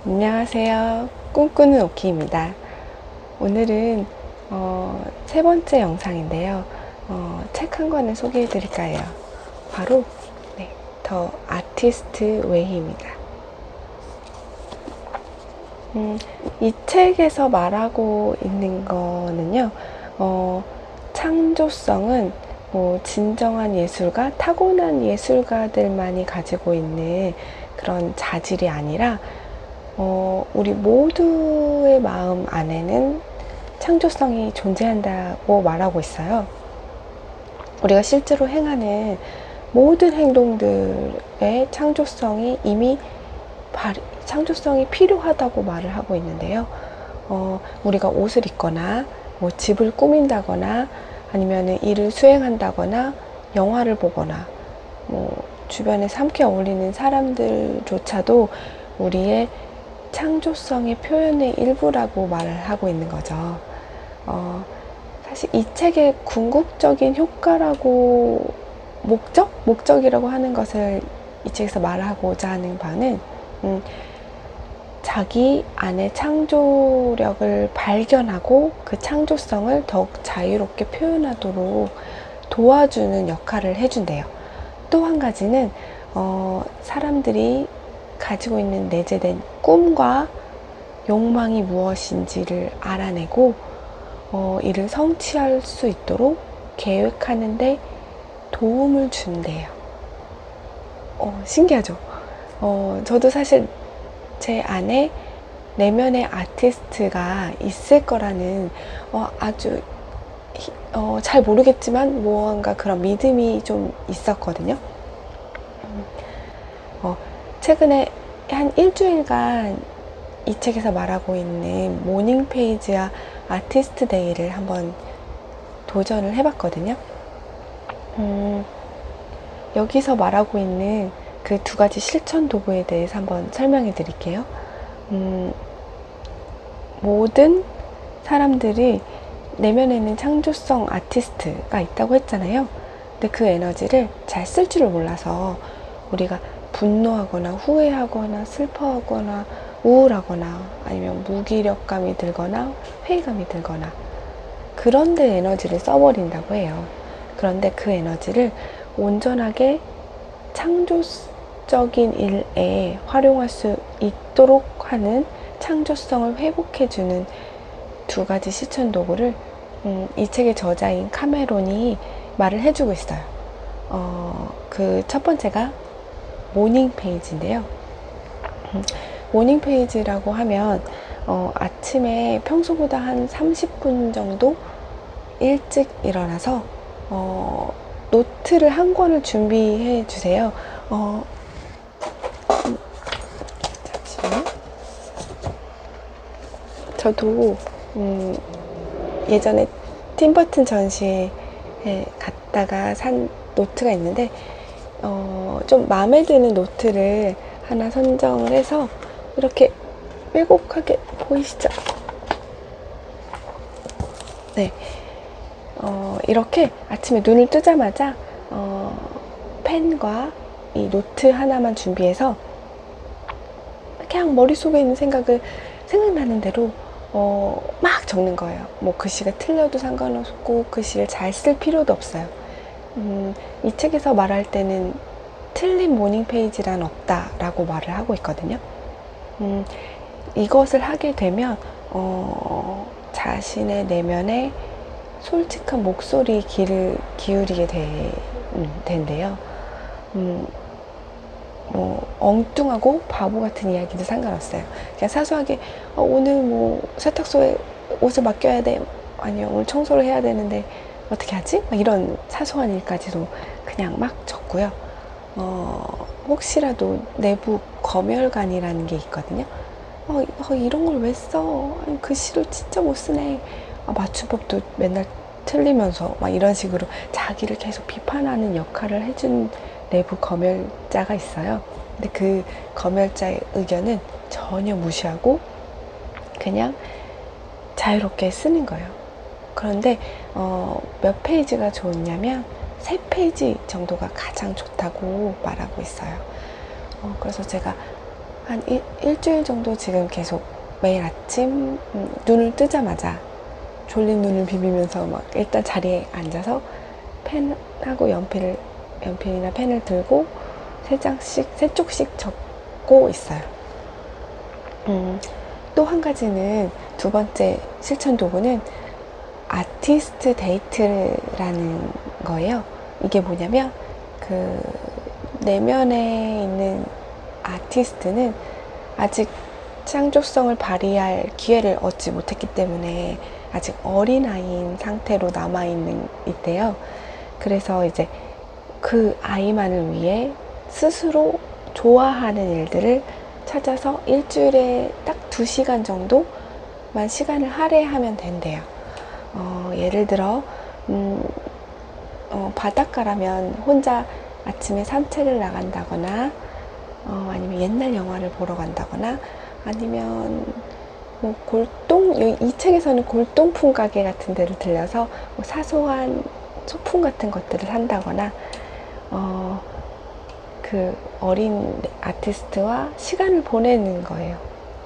안녕하세요. 꿈꾸는 오키입니다. 오늘은 세 번째 영상인데요. 책 한 권을 소개해 드릴까 해요. 바로 더 아티스트 웨이입니다. 이 책에서 말하고 있는 거는요, 창조성은 진정한 예술가, 타고난 예술가들만이 가지고 있는 그런 자질이 아니라 우리 모두의 마음 안에는 창조성이 존재한다고 말하고 있어요. 우리가 실제로 행하는 모든 행동들의 창조성이 이미 창조성이 필요하다고 말을 하고 있는데요. 우리가 옷을 입거나 집을 꾸민다거나 아니면 일을 수행한다거나 영화를 보거나 주변에 함께 어울리는 사람들조차도 우리의 창조성의 표현의 일부라고 말을 하고 있는 거죠. 사실 이 책의 궁극적인 효과라고 목적이라고 하는 것을 이 책에서 말하고자 하는 바는 자기 안에 창조력을 발견하고 그 창조성을 더욱 자유롭게 표현하도록 도와주는 역할을 해준대요. 또 한 가지는 사람들이 가지고 있는 내재된 꿈과 욕망이 무엇인지를 알아내고 이를 성취할 수 있도록 계획하는데 도움을 준대요. 신기하죠? 저도 사실 제 안에 내면의 아티스트가 있을 거라는 아주 잘 모르겠지만 무언가 그런 믿음이 좀 있었거든요. 최근에 한 일주일간 이 책에서 말하고 있는 모닝 페이지와 아티스트 데이를 한번 도전을 해봤거든요. 여기서 말하고 있는 그 두 가지 실천 도구에 대해서 한번 설명해 드릴게요. 모든 사람들이 내면에는 창조성 아티스트가 있다고 했잖아요. 근데 그 에너지를 잘 쓸 줄을 몰라서 우리가 분노하거나 후회하거나 슬퍼하거나 우울하거나 아니면 무기력감이 들거나 회의감이 들거나 그런데 에너지를 써버린다고 해요. 그런데 그 에너지를 온전하게 창조적인 일에 활용할 수 있도록 하는 창조성을 회복해주는 두 가지 실천 도구를 이 책의 저자인 카메론이 말을 해주고 있어요. 그 첫 번째가 모닝 페이지인데요. 모닝 페이지라고 하면 아침에 평소보다 한 30분 정도 일찍 일어나서 노트를 한 권을 준비해 주세요. 잠시만요. 저도 예전에 팀버튼 전시에 갔다가 산 노트가 있는데 좀 마음에 드는 노트를 하나 선정을 해서 이렇게 빼곡하게 보이시죠? 네. 이렇게 아침에 눈을 뜨자마자 펜과 이 노트 하나만 준비해서 그냥 머릿속에 있는 생각나는 대로 막 적는 거예요. 글씨가 틀려도 상관없고 글씨를 잘 쓸 필요도 없어요. 이 책에서 말할 때는 틀린 모닝 페이지란 없다라고 말을 하고 있거든요. 이것을 하게 되면 자신의 내면에 솔직한 목소리 귀를 기울이게 된대요. 엉뚱하고 바보 같은 이야기도 상관없어요. 그냥 사소하게 오늘 세탁소에 옷을 맡겨야 돼, 아니면 오늘 청소를 해야 되는데 어떻게 하지? 이런 사소한 일까지도 그냥 막 적고요. 혹시라도 내부 검열관이라는 게 있거든요. 이런 걸 왜 써? 아니, 글씨를 진짜 못 쓰네. 맞춤법도 맨날 틀리면서 이런 식으로 자기를 계속 비판하는 역할을 해준 내부 검열자가 있어요. 근데 그 검열자의 의견은 전혀 무시하고 그냥 자유롭게 쓰는 거예요. 그런데 몇 페이지가 좋냐면 3페이지 정도가 가장 좋다고 말하고 있어요. 그래서 제가 한 일주일 정도 지금 계속 매일 아침 눈을 뜨자마자 졸린 눈을 비비면서 막 일단 자리에 앉아서 펜하고 연필이나 펜을 들고 세 쪽씩 적고 있어요. 또 한 가지는 두 번째 실천 도구는 아티스트 데이트라는 거예요. 이게 뭐냐면 그 내면에 있는 아티스트는 아직 창조성을 발휘할 기회를 얻지 못했기 때문에 아직 어린아이인 상태로 있대요. 그래서 이제 그 아이만을 위해 스스로 좋아하는 일들을 찾아서 일주일에 딱 2시간 정도만 시간을 할애하면 된대요. 예를 들어 바닷가라면 혼자 아침에 산책을 나간다거나 아니면 옛날 영화를 보러 간다거나 아니면 뭐 이 책에서는 골동품 가게 같은 데를 들려서 뭐 사소한 소품 같은 것들을 산다거나 그 어린 아티스트와 시간을 보내는 거예요.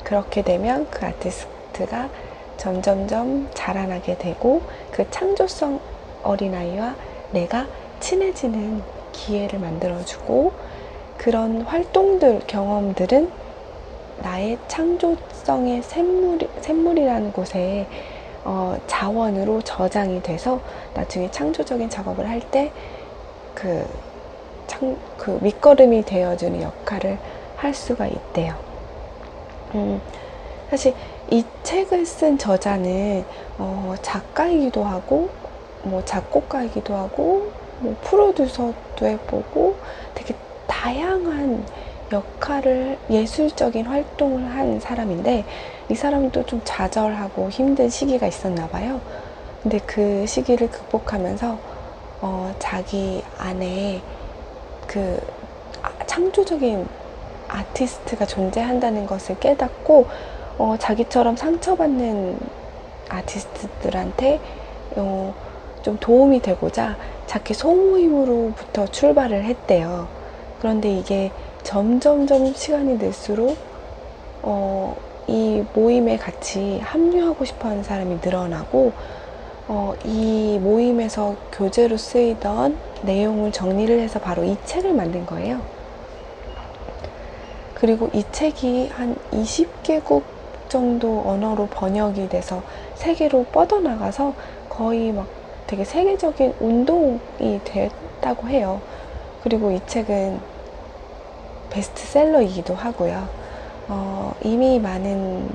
그렇게 되면 그 아티스트가 점점점 자라나게 되고 그 창조성 어린아이와 내가 친해지는 기회를 만들어주고 그런 활동들, 경험들은 나의 창조성의 샘물이라는 곳에 자원으로 저장이 돼서 나중에 창조적인 작업을 할 때 그 밑거름이 되어주는 역할을 할 수가 있대요. 사실 이 책을 쓴 저자는 작가이기도 하고 뭐 작곡가이기도 하고 뭐 프로듀서도 해보고 되게 다양한 역할을 예술적인 활동을 한 사람인데 이 사람도 좀 좌절하고 힘든 시기가 있었나 봐요. 근데 그 시기를 극복하면서 자기 안에 그 창조적인 아티스트가 존재한다는 것을 깨닫고 자기처럼 상처받는 아티스트들한테 좀 도움이 되고자 자기 소모임으로부터 출발을 했대요. 그런데 이게 점점점 시간이 늘수록 이 모임에 같이 합류하고 싶어하는 사람이 늘어나고 이 모임에서 교재로 쓰이던 내용을 정리를 해서 바로 이 책을 만든 거예요. 그리고 이 책이 한 20개국 정도 언어로 번역이 돼서 세계로 뻗어나가서 거의 막 되게 세계적인 운동이 됐다고 해요. 그리고 이 책은 베스트셀러이기도 하고요. 이미 많은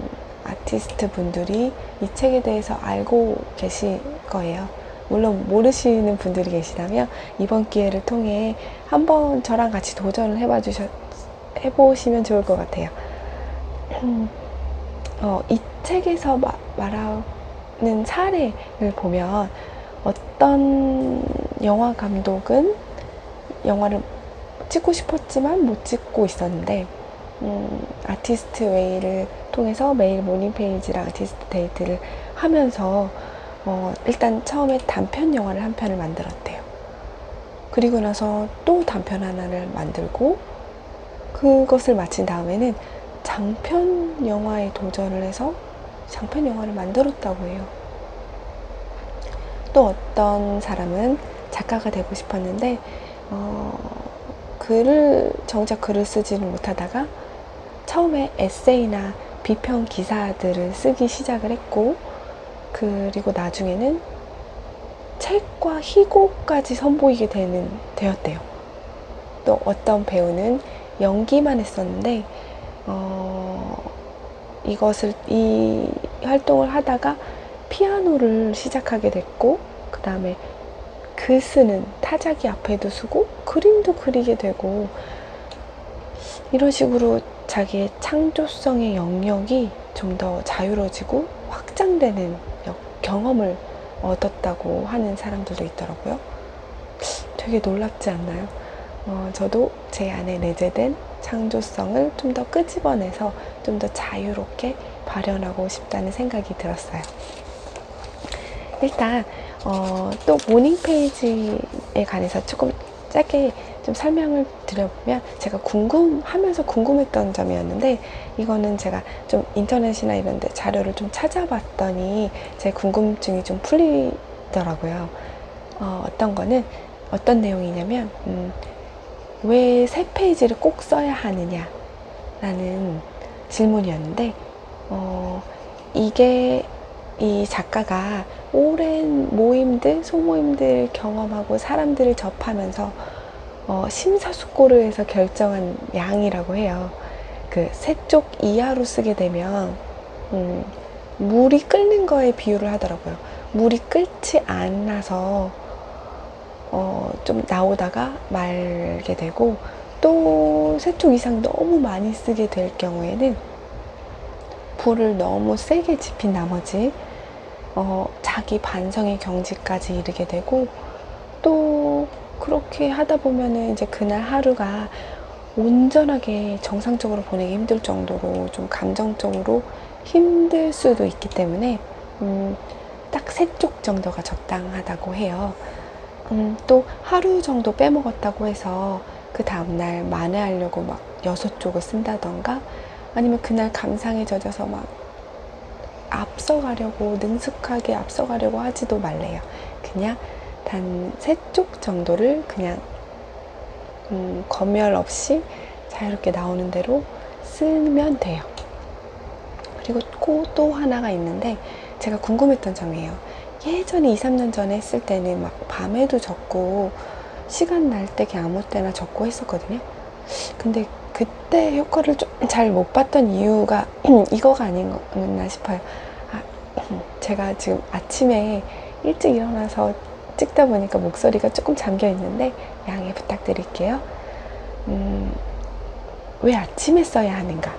아티스트 분들이 이 책에 대해서 알고 계실 거예요. 물론 모르시는 분들이 계시다면 이번 기회를 통해 한번 저랑 같이 도전을 해보시면 좋을 것 같아요. 이 책에서 말하는 사례를 보면 어떤 영화 감독은 영화를 찍고 싶었지만 못 찍고 있었는데 아티스트 웨이를 통해서 매일 모닝페이지랑 아티스트 데이트를 하면서 일단 처음에 단편 영화를 한 편을 만들었대요. 그리고 나서 또 단편 하나를 만들고 그것을 마친 다음에는 장편 영화에 도전을 해서 장편 영화를 만들었다고 해요. 또 어떤 사람은 작가가 되고 싶었는데 정작 글을 쓰지는 못하다가 처음에 에세이나 비평 기사들을 쓰기 시작을 했고 그리고 나중에는 책과 희곡까지 선보이게 되었대요. 또 어떤 배우는 연기만 했었는데 이 활동을 하다가 피아노를 시작하게 됐고 그 다음에 글 쓰는 타자기 앞에도 쓰고 그림도 그리게 되고 이런 식으로 자기의 창조성의 영역이 좀 더 자유로워지고 확장되는 경험을 얻었다고 하는 사람들도 있더라고요. 되게 놀랍지 않나요? 저도 제 안에 내재된 창조성을 좀 더 끄집어내서 좀 더 자유롭게 발현하고 싶다는 생각이 들었어요. 일단 또 모닝 페이지에 관해서 조금 짧게 좀 설명을 드려보면, 제가 궁금하면서 궁금했던 점이었는데, 이거는 제가 좀 인터넷이나 이런 데 자료를 좀 찾아봤더니 제 궁금증이 좀 풀리더라고요. 어떤 거는 어떤 내용이냐면, 왜 세 페이지를 꼭 써야 하느냐라는 질문이었는데, 이게 이 작가가 오랜 소모임들 경험하고 사람들을 접하면서 심사숙고를 해서 결정한 양이라고 해요. 그 세 쪽 이하로 쓰게 되면 물이 끓는 거에 비유를 하더라고요. 물이 끓지 않아서 좀 나오다가 말게 되고, 또 세 쪽 이상 너무 많이 쓰게 될 경우에는 불을 너무 세게 지핀 나머지 자기 반성의 경지까지 이르게 되고, 또 그렇게 하다 보면은 이제 그날 하루가 온전하게 정상적으로 보내기 힘들 정도로 좀 감정적으로 힘들 수도 있기 때문에 딱 세 쪽 정도가 적당하다고 해요. 또 하루 정도 빼먹었다고 해서 그 다음날 만회하려고 막 6쪽을 쓴다던가, 아니면 그날 감상에 젖어서 막 앞서가려고, 능숙하게 앞서가려고 하지도 말래요. 그냥 단 세 쪽 정도를 그냥 검열 없이 자유롭게 나오는 대로 쓰면 돼요. 그리고 또 하나가 있는데, 제가 궁금했던 점이에요. 예전에 2, 3년 전에 했을 때는 막 밤에도 적고 시간 날 때 그냥 아무 때나 적고 했었거든요. 근데 그때 효과를 좀 잘 못 봤던 이유가 이거가 아닌가 싶어요. 제가 지금 아침에 일찍 일어나서 찍다 보니까 목소리가 조금 잠겨 있는데 양해 부탁드릴게요. 왜 아침에 써야 하는가?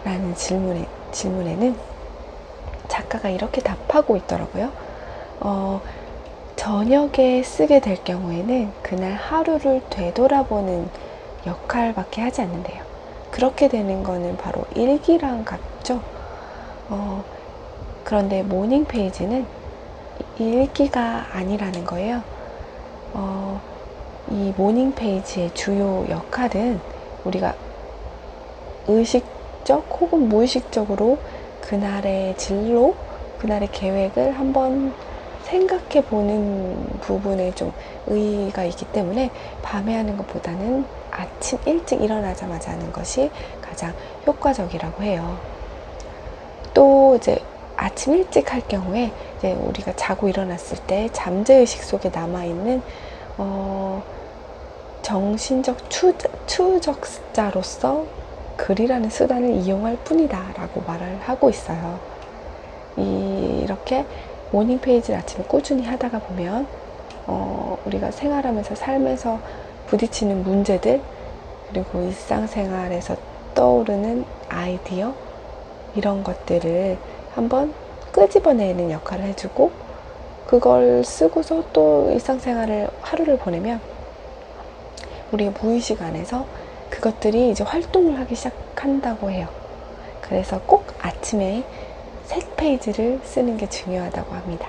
라는 질문에는 작가가 이렇게 답하고 있더라고요. 저녁에 쓰게 될 경우에는 그날 하루를 되돌아보는 역할밖에 하지 않는데요. 그렇게 되는 거는 바로 일기랑 같죠. 그런데 모닝 페이지는 일기가 아니라는 거예요. 이 모닝 페이지의 주요 역할은 우리가 의식적 혹은 무의식적으로 그날의 진로, 그날의 계획을 한번 생각해 보는 부분에 좀 의의가 있기 때문에 밤에 하는 것보다는 아침 일찍 일어나자마자 하는 것이 가장 효과적이라고 해요. 또 이제 아침 일찍 할 경우에 이제 우리가 자고 일어났을 때 잠재의식 속에 남아있는 정신적 추적자로서 글이라는 수단을 이용할 뿐이다 라고 말을 하고 있어요. 이렇게 모닝 페이지를 아침에 꾸준히 하다가 보면 우리가 생활하면서 삶에서 부딪히는 문제들, 그리고 일상생활에서 떠오르는 아이디어, 이런 것들을 한번 끄집어내는 역할을 해주고, 그걸 쓰고서 또 일상생활을 하루를 보내면 우리의 무의식 안에서 그것들이 이제 활동을 하기 시작한다고 해요. 그래서 꼭 아침에 새 페이지를 쓰는 게 중요하다고 합니다.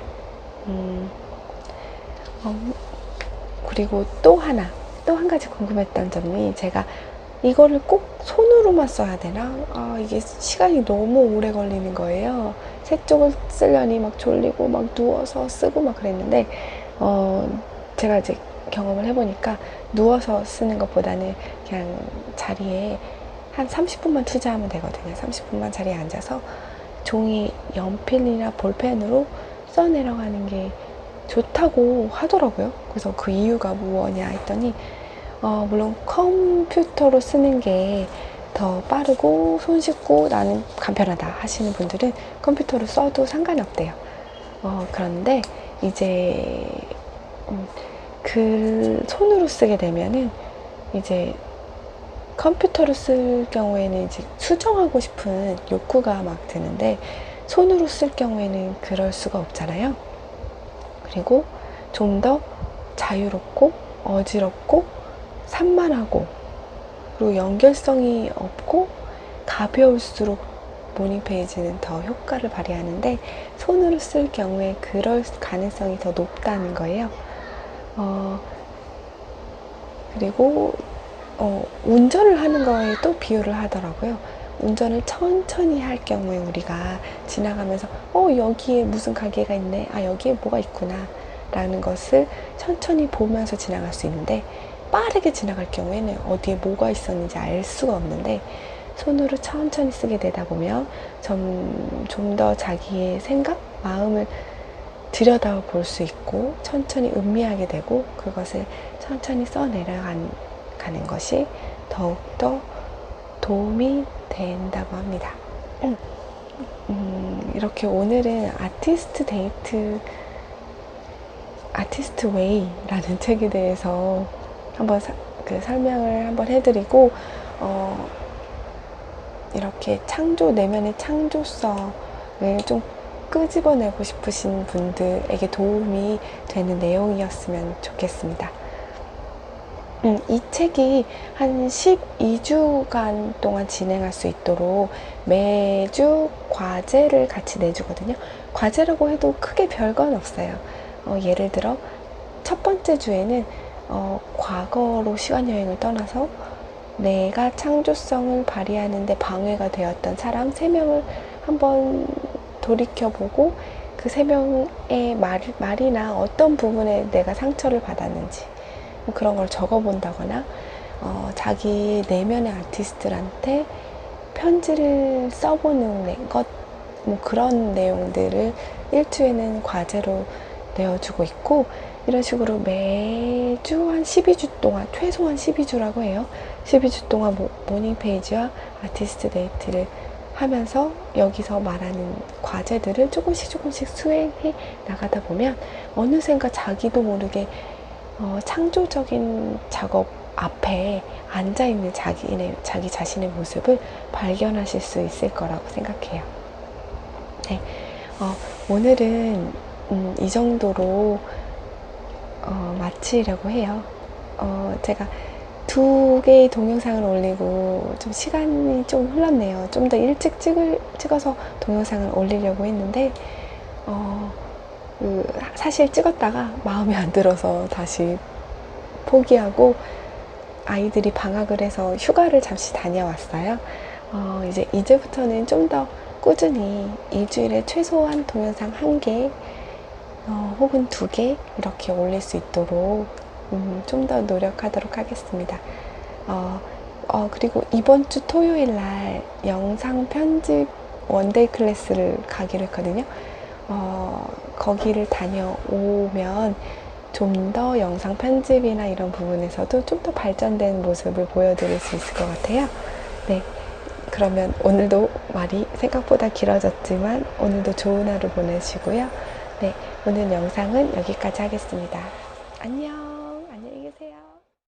그리고 또 한 가지 궁금했던 점이, 제가 이거를 꼭 손으로만 써야 되나? 이게 시간이 너무 오래 걸리는 거예요. 세 쪽을 쓰려니 막 졸리고 막 누워서 쓰고 막 그랬는데, 제가 이제 경험을 해보니까 누워서 쓰는 것보다는 그냥 자리에 한 30분만 투자하면 되거든요. 30분만 자리에 앉아서 종이 연필이나 볼펜으로 써내려가는 게 좋다고 하더라고요. 그래서 그 이유가 뭐냐 했더니, 물론 컴퓨터로 쓰는 게 더 빠르고 손쉽고 나는 간편하다 하시는 분들은 컴퓨터로 써도 상관이 없대요. 그런데 이제 손으로 쓰게 되면은 이제 컴퓨터로 쓸 경우에는 이제 수정하고 싶은 욕구가 막 드는데, 손으로 쓸 경우에는 그럴 수가 없잖아요. 그리고 좀 더 자유롭고 어지럽고 산만하고, 그리고 연결성이 없고 가벼울수록 모닝 페이지는 더 효과를 발휘하는데, 손으로 쓸 경우에 그럴 가능성이 더 높다는 거예요. 그리고 운전을 하는 거에 또 비유를 하더라고요. 운전을 천천히 할 경우에 우리가 지나가면서 여기에 무슨 가게가 있네, 여기에 뭐가 있구나 라는 것을 천천히 보면서 지나갈 수 있는데, 빠르게 지나갈 경우에는 어디에 뭐가 있었는지 알 수가 없는데, 손으로 천천히 쓰게 되다 보면 좀 더 자기의 생각, 마음을 들여다 볼 수 있고 천천히 음미하게 되고, 그것을 천천히 써내려가는 것이 더욱더 도움이 된다고 합니다. 이렇게 오늘은 아티스트 웨이라는 책에 대해서 한번 설명을 한번 해드리고, 이렇게 내면의 창조성을 좀 끄집어내고 싶으신 분들에게 도움이 되는 내용이었으면 좋겠습니다. 이 책이 한 12주간 동안 진행할 수 있도록 매주 과제를 같이 내주거든요. 과제라고 해도 크게 별건 없어요. 예를 들어 첫 번째 주에는 과거로 시간여행을 떠나서 내가 창조성을 발휘하는데 방해가 되었던 사람 3명을 한번 돌이켜보고, 그 3명의 말이나 어떤 부분에 내가 상처를 받았는지 그런 걸 적어본다거나, 자기 내면의 아티스트한테 편지를 써보는 것, 그런 내용들을 일주에는 과제로 내어주고 있고, 이런 식으로 매주 한 12주 동안, 최소한 12주라고 해요. 12주 동안 모닝 페이지와 아티스트 데이트를 하면서 여기서 말하는 과제들을 조금씩 수행해 나가다 보면 어느샌가 자기도 모르게 창조적인 작업 앞에 앉아있는 자기 자신의 모습을 발견하실 수 있을 거라고 생각해요. 네, 오늘은 이 정도로 마치려고 해요. 제가 2개의 동영상을 올리고 좀 시간이 좀 흘렀네요. 좀 더 일찍 찍어서 동영상을 올리려고 했는데, 사실 찍었다가 마음에 안 들어서 다시 포기하고, 아이들이 방학을 해서 휴가를 잠시 다녀왔어요. 이제부터는 좀 더 꾸준히 일주일에 최소한 동영상 1개 혹은 2개 이렇게 올릴 수 있도록 좀 더 노력하도록 하겠습니다. 그리고 이번 주 토요일 날 영상 편집 원데이 클래스를 가기로 했거든요. 거기를 다녀오면 좀 더 영상 편집이나 이런 부분에서도 좀 더 발전된 모습을 보여드릴 수 있을 것 같아요. 네, 그러면 오늘도 말이 생각보다 길어졌지만 오늘도 좋은 하루 보내시고요. 네, 오늘 영상은 여기까지 하겠습니다. 안녕, 안녕히 계세요.